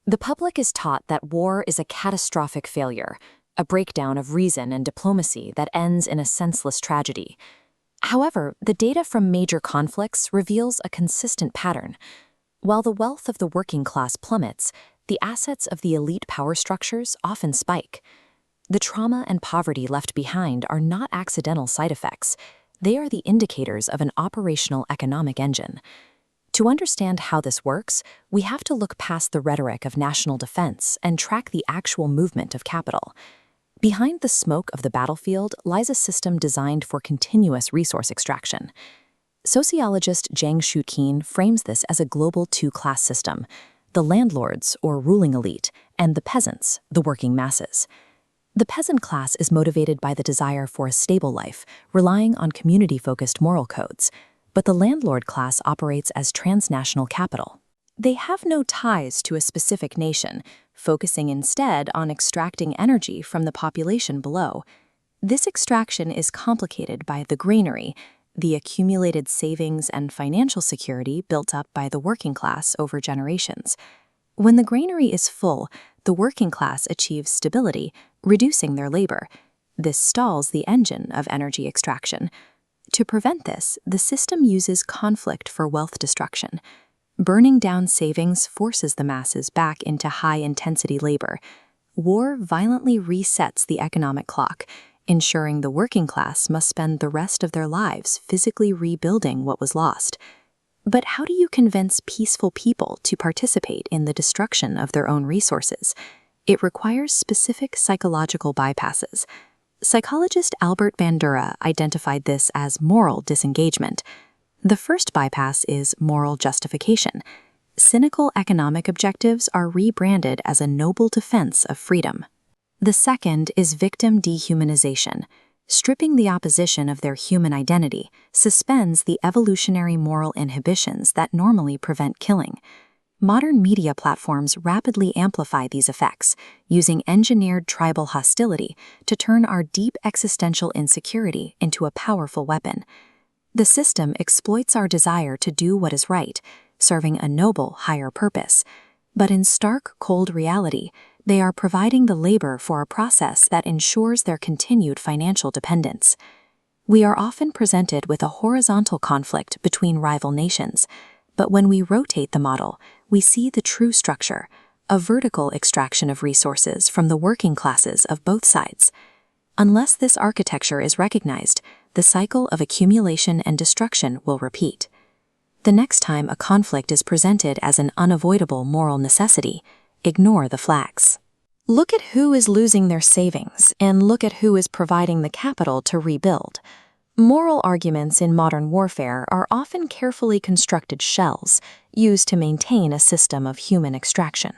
The public is taught that war is a catastrophic failure, a breakdown of reason and diplomacy that ends in a senseless tragedy. However, the data from major conflicts reveals a consistent pattern. While the wealth of the working class plummets, the assets of the elite power structures often spike. The trauma and poverty left behind are not accidental side effects. They are the indicators of an operational economic engine. To understand how this works, we have to look past the rhetoric of national defense and track the actual movement of capital. Behind the smoke of the battlefield lies a system designed for continuous resource extraction. Sociologist Zhang Shuqin frames this as a global two-class system: the landlords, or ruling elite, and the peasants, the working masses. The peasant class is motivated by the desire for a stable life, relying on community-focused moral codes, but the landlord class operates as transnational capital. They have no ties to a specific nation, focusing instead on extracting energy from the population below. This extraction is complicated by the granary, the accumulated savings and financial security built up by the working class over generations. When the granary is full, the working class achieves stability, reducing their labor. This stalls the engine of energy extraction. To prevent this, the system uses conflict for wealth destruction. Burning down savings forces the masses back into high-intensity labor. War violently resets the economic clock, ensuring the working class must spend the rest of their lives physically rebuilding what was lost. But how do you convince peaceful people to participate in the destruction of their own resources? It requires specific psychological bypasses. Psychologist Albert Bandura identified this as moral disengagement. The first bypass is moral justification. Cynical economic objectives are rebranded as a noble defense of freedom. The second is victim dehumanization. Stripping the opposition of their human identity suspends the evolutionary moral inhibitions that normally prevent killing. Modern media platforms rapidly amplify these effects, using engineered tribal hostility to turn our deep existential insecurity into a powerful weapon. The system exploits our desire to do what is right, serving a noble higher purpose. But in stark, cold reality, they are providing the labor for a process that ensures their continued financial dependence. We are often presented with a horizontal conflict between rival nations, but when we rotate the model, we see the true structure, a vertical extraction of resources from the working classes of both sides. Unless this architecture is recognized, the cycle of accumulation and destruction will repeat. The next time a conflict is presented as an unavoidable moral necessity, ignore the flags. Look at who is losing their savings, and look at who is providing the capital to rebuild. Moral arguments in modern warfare are often carefully constructed shells used to maintain a system of human extraction.